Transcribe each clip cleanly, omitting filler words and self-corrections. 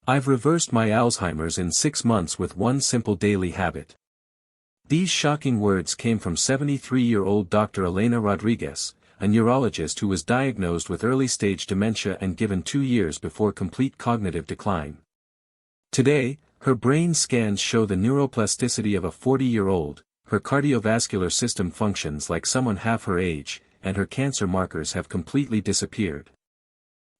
I've reversed my Alzheimer's in 6 months with one simple daily habit. These shocking words came from 73-year-old Dr. Elena Rodriguez, a neurologist who was diagnosed with early-stage dementia and given 2 years before complete cognitive decline. Today, her brain scans show the neuroplasticity of a 40-year-old, her cardiovascular system functions like someone half her age, and her cancer markers have completely disappeared.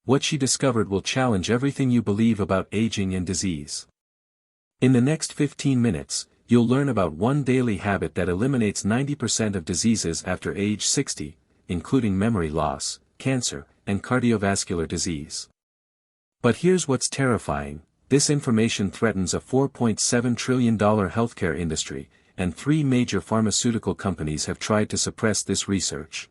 What she discovered will challenge everything you believe about aging and disease. In the next 15 minutes, you'll learn about one daily habit that eliminates 90% of diseases after age 60, including memory loss, cancer, and cardiovascular disease. But here's what's terrifying: this information threatens a $4.7 trillion healthcare industry, and 3 major pharmaceutical companies have tried to suppress this research.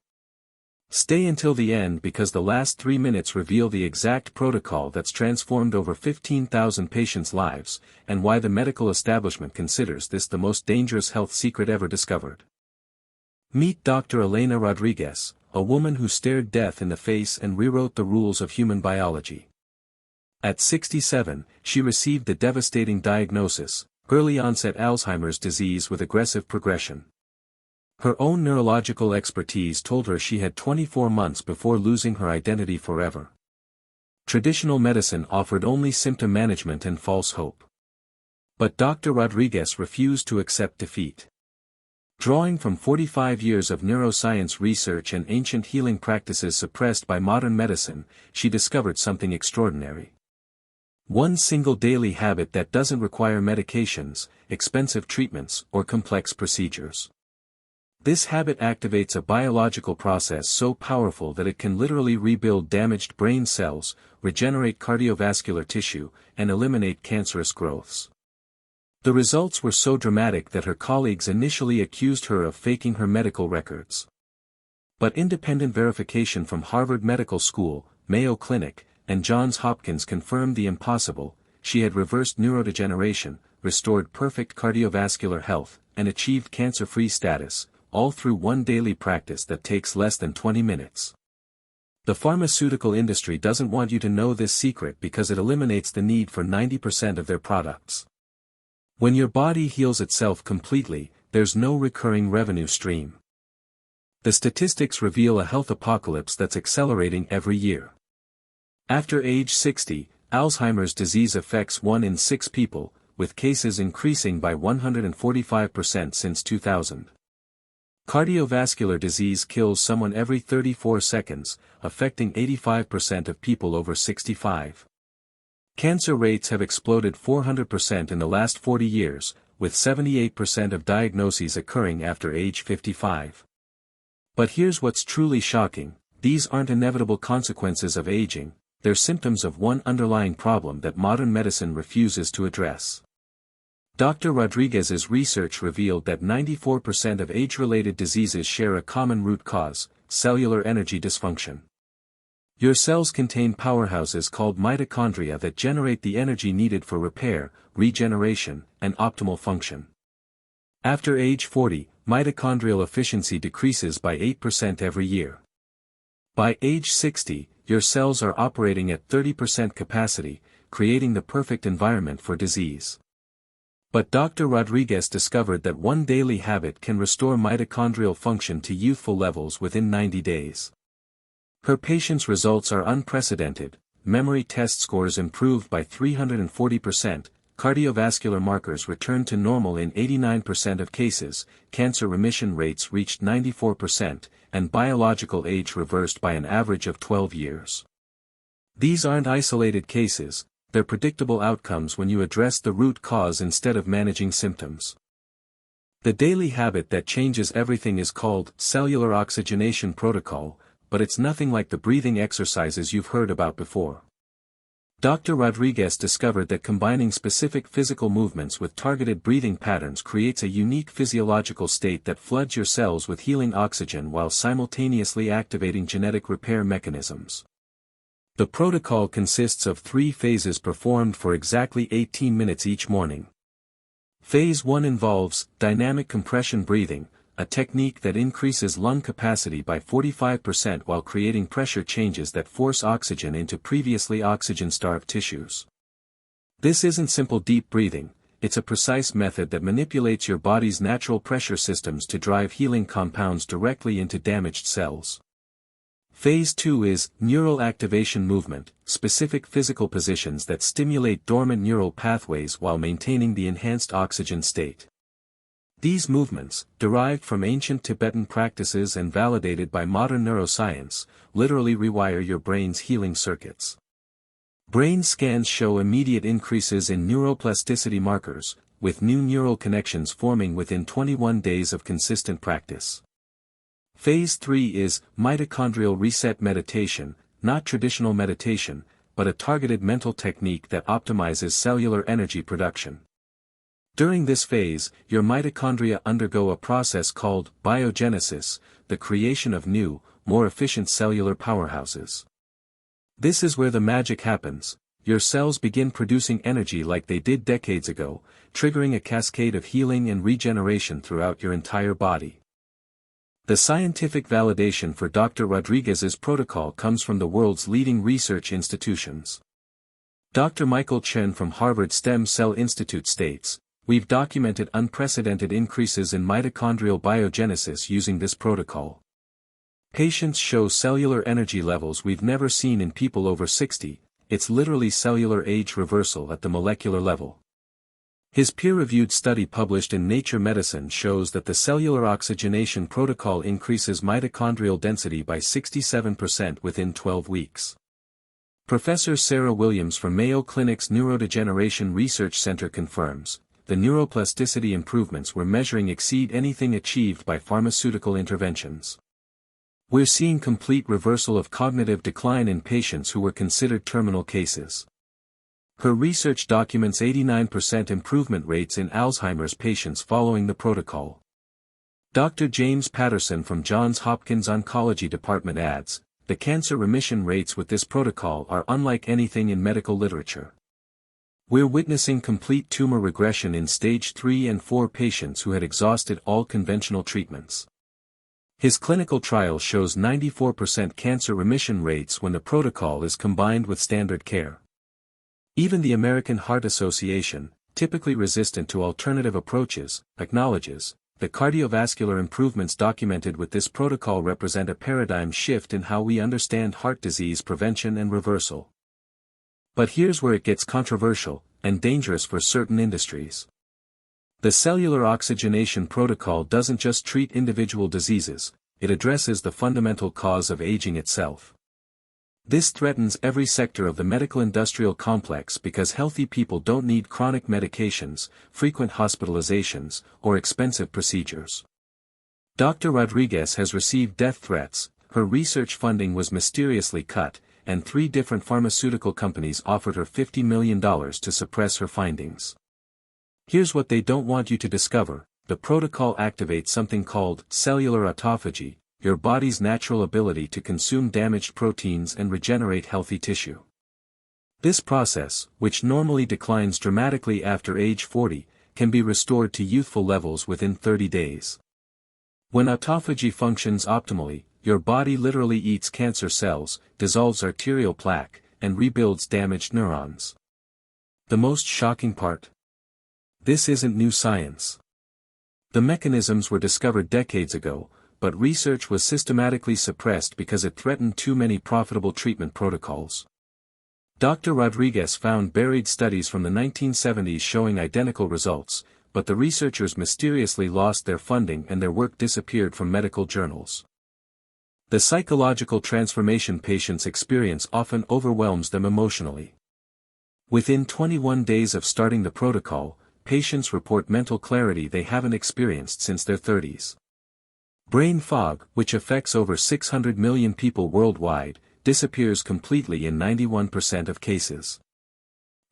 Stay until the end because the last 3 minutes reveal the exact protocol that's transformed over 15,000 patients' lives, and why the medical establishment considers this the most dangerous health secret ever discovered. Meet Dr. Elena Rodriguez, a woman who stared death in the face and rewrote the rules of human biology. At 67, she received the devastating diagnosis: early-onset Alzheimer's disease with aggressive progression. Her own neurological expertise told her she had 24 months before losing her identity forever. Traditional medicine offered only symptom management and false hope. But Dr. Rodriguez refused to accept defeat. Drawing from 45 years of neuroscience research and ancient healing practices suppressed by modern medicine, she discovered something extraordinary. One single daily habit that doesn't require medications, expensive treatments, or complex procedures. This habit activates a biological process so powerful that it can literally rebuild damaged brain cells, regenerate cardiovascular tissue, and eliminate cancerous growths. The results were so dramatic that her colleagues initially accused her of faking her medical records. But independent verification from Harvard Medical School, Mayo Clinic, and Johns Hopkins confirmed the impossible: she had reversed neurodegeneration, restored perfect cardiovascular health, and achieved cancer-free status, all through one daily practice that takes less than 20 minutes. The pharmaceutical industry doesn't want you to know this secret because it eliminates the need for 90% of their products. When your body heals itself completely, there's no recurring revenue stream. The statistics reveal a health apocalypse that's accelerating every year. After age 60, Alzheimer's disease affects 1 in 6 people, with cases increasing by 145% since 2000. Cardiovascular disease kills someone every 34 seconds, affecting 85% of people over 65. Cancer rates have exploded 400% in the last 40 years, with 78% of diagnoses occurring after age 55. But here's what's truly shocking: these aren't inevitable consequences of aging, they're symptoms of one underlying problem that modern medicine refuses to address. Dr. Rodriguez's research revealed that 94% of age-related diseases share a common root cause: cellular energy dysfunction. Your cells contain powerhouses called mitochondria that generate the energy needed for repair, regeneration, and optimal function. After age 40, mitochondrial efficiency decreases by 8% every year. By age 60, your cells are operating at 30% capacity, creating the perfect environment for disease. But Dr. Rodriguez discovered that one daily habit can restore mitochondrial function to youthful levels within 90 days. Her patients' results are unprecedented: memory test scores improved by 340%, cardiovascular markers returned to normal in 89% of cases, cancer remission rates reached 94%, and biological age reversed by an average of 12 years. These aren't isolated cases, they're predictable outcomes when you address the root cause instead of managing symptoms. The daily habit that changes everything is called cellular oxygenation protocol, but it's nothing like the breathing exercises you've heard about before. Dr. Rodriguez discovered that combining specific physical movements with targeted breathing patterns creates a unique physiological state that floods your cells with healing oxygen while simultaneously activating genetic repair mechanisms. The protocol consists of 3 phases performed for exactly 18 minutes each morning. Phase 1 involves dynamic compression breathing, a technique that increases lung capacity by 45% while creating pressure changes that force oxygen into previously oxygen-starved tissues. This isn't simple deep breathing, it's a precise method that manipulates your body's natural pressure systems to drive healing compounds directly into damaged cells. Phase 2 is neural activation movement, specific physical positions that stimulate dormant neural pathways while maintaining the enhanced oxygen state. These movements, derived from ancient Tibetan practices and validated by modern neuroscience, literally rewire your brain's healing circuits. Brain scans show immediate increases in neuroplasticity markers, with new neural connections forming within 21 days of consistent practice. Phase 3 is mitochondrial reset meditation, not traditional meditation, but a targeted mental technique that optimizes cellular energy production. During this phase, your mitochondria undergo a process called biogenesis, the creation of new, more efficient cellular powerhouses. This is where the magic happens. Your cells begin producing energy like they did decades ago, triggering a cascade of healing and regeneration throughout your entire body. The scientific validation for Dr. Rodriguez's protocol comes from the world's leading research institutions. Dr. Michael Chen from Harvard Stem Cell Institute states, "We've documented unprecedented increases in mitochondrial biogenesis using this protocol. Patients show cellular energy levels we've never seen in people over 60, it's literally cellular age reversal at the molecular level." His peer-reviewed study published in Nature Medicine shows that the cellular oxygenation protocol increases mitochondrial density by 67% within 12 weeks. Professor Sarah Williams from Mayo Clinic's Neurodegeneration Research Center confirms, the neuroplasticity improvements we're measuring exceed anything achieved by pharmaceutical interventions. We're seeing complete reversal of cognitive decline in patients who were considered terminal cases. Her research documents 89% improvement rates in Alzheimer's patients following the protocol. Dr. James Patterson from Johns Hopkins Oncology Department adds, the cancer remission rates with this protocol are unlike anything in medical literature. We're witnessing complete tumor regression in stage 3 and 4 patients who had exhausted all conventional treatments. His clinical trial shows 94% cancer remission rates when the protocol is combined with standard care. Even the American Heart Association, typically resistant to alternative approaches, acknowledges, the cardiovascular improvements documented with this protocol represent a paradigm shift in how we understand heart disease prevention and reversal. But here's where it gets controversial, and dangerous for certain industries. The cellular oxygenation protocol doesn't just treat individual diseases, it addresses the fundamental cause of aging itself. This threatens every sector of the medical-industrial complex because healthy people don't need chronic medications, frequent hospitalizations, or expensive procedures. Dr. Rodriguez has received death threats, her research funding was mysteriously cut, and 3 different pharmaceutical companies offered her $50 million to suppress her findings. Here's what they don't want you to discover: the protocol activates something called cellular autophagy, your body's natural ability to consume damaged proteins and regenerate healthy tissue. This process, which normally declines dramatically after age 40, can be restored to youthful levels within 30 days. When autophagy functions optimally, your body literally eats cancer cells, dissolves arterial plaque, and rebuilds damaged neurons. The most shocking part? This isn't new science. The mechanisms were discovered decades ago, but research was systematically suppressed because it threatened too many profitable treatment protocols. Dr. Rodriguez found buried studies from the 1970s showing identical results, but the researchers mysteriously lost their funding and their work disappeared from medical journals. The psychological transformation patients experience often overwhelms them emotionally. Within 21 days of starting the protocol, patients report mental clarity they haven't experienced since their 30s. Brain fog, which affects over 600 million people worldwide, disappears completely in 91% of cases.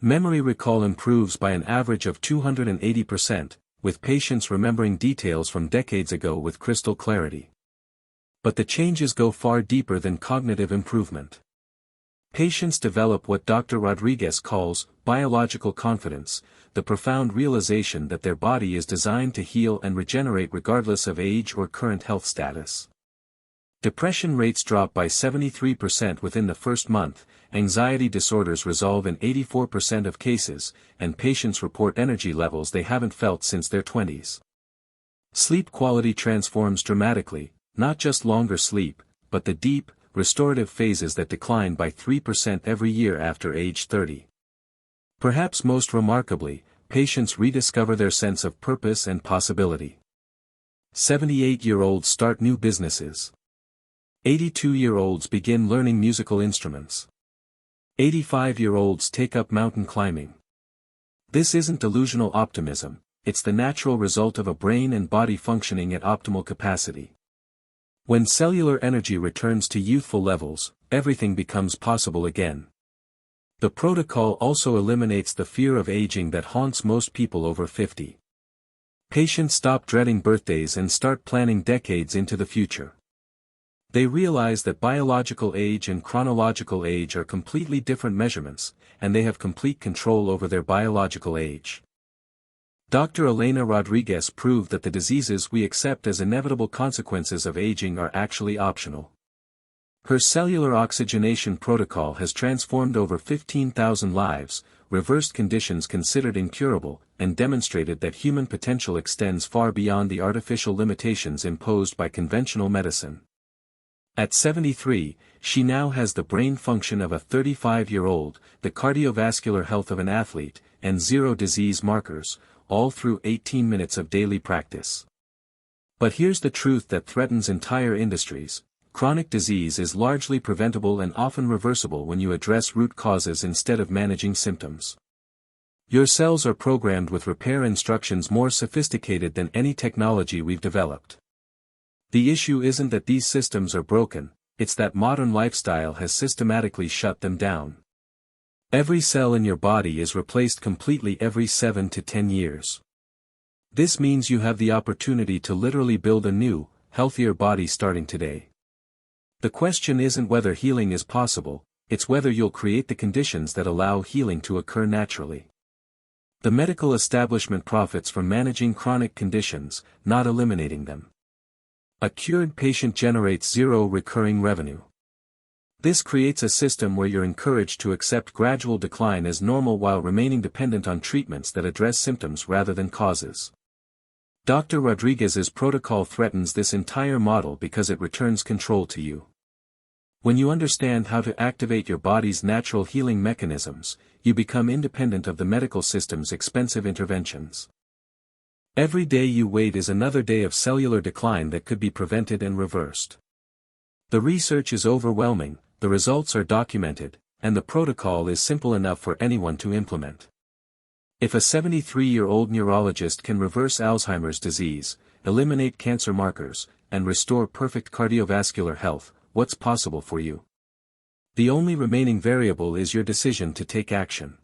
Memory recall improves by an average of 280%, with patients remembering details from decades ago with crystal clarity. But the changes go far deeper than cognitive improvement. Patients develop what Dr. Rodriguez calls biological confidence, the profound realization that their body is designed to heal and regenerate regardless of age or current health status. Depression rates drop by 73% within the first month, anxiety disorders resolve in 84% of cases, and patients report energy levels they haven't felt since their 20s. Sleep quality transforms dramatically, not just longer sleep, but the deep, restorative phases that decline by 3% every year after age 30. Perhaps most remarkably, patients rediscover their sense of purpose and possibility. 78-year-olds start new businesses. 82-year-olds begin learning musical instruments. 85-year-olds take up mountain climbing. This isn't delusional optimism, it's the natural result of a brain and body functioning at optimal capacity. When cellular energy returns to youthful levels, everything becomes possible again. The protocol also eliminates the fear of aging that haunts most people over 50. Patients stop dreading birthdays and start planning decades into the future. They realize that biological age and chronological age are completely different measurements, and they have complete control over their biological age. Dr. Elena Rodriguez proved that the diseases we accept as inevitable consequences of aging are actually optional. Her cellular oxygenation protocol has transformed over 15,000 lives, reversed conditions considered incurable, and demonstrated that human potential extends far beyond the artificial limitations imposed by conventional medicine. At 73, she now has the brain function of a 35-year-old, the cardiovascular health of an athlete, and 0 disease markers, all through 18 minutes of daily practice. But here's the truth that threatens entire industries: chronic disease is largely preventable and often reversible when you address root causes instead of managing symptoms. Your cells are programmed with repair instructions more sophisticated than any technology we've developed. The issue isn't that these systems are broken, it's that modern lifestyle has systematically shut them down. Every cell in your body is replaced completely every 7 to 10 years. This means you have the opportunity to literally build a new, healthier body starting today. The question isn't whether healing is possible, it's whether you'll create the conditions that allow healing to occur naturally. The medical establishment profits from managing chronic conditions, not eliminating them. A cured patient generates 0 recurring revenue. This creates a system where you're encouraged to accept gradual decline as normal while remaining dependent on treatments that address symptoms rather than causes. Dr. Rodriguez's protocol threatens this entire model because it returns control to you. When you understand how to activate your body's natural healing mechanisms, you become independent of the medical system's expensive interventions. Every day you wait is another day of cellular decline that could be prevented and reversed. The research is overwhelming, the results are documented, and the protocol is simple enough for anyone to implement. If a 73-year-old neurologist can reverse Alzheimer's disease, eliminate cancer markers, and restore perfect cardiovascular health, what's possible for you? The only remaining variable is your decision to take action.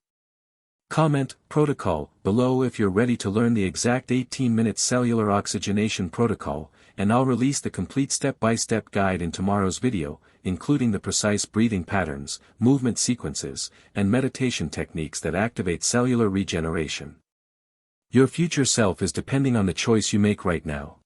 Comment protocol below if you're ready to learn the exact 18-minute cellular oxygenation protocol, and I'll release the complete step-by-step guide in tomorrow's video, including the precise breathing patterns, movement sequences, and meditation techniques that activate cellular regeneration. Your future self is depending on the choice you make right now.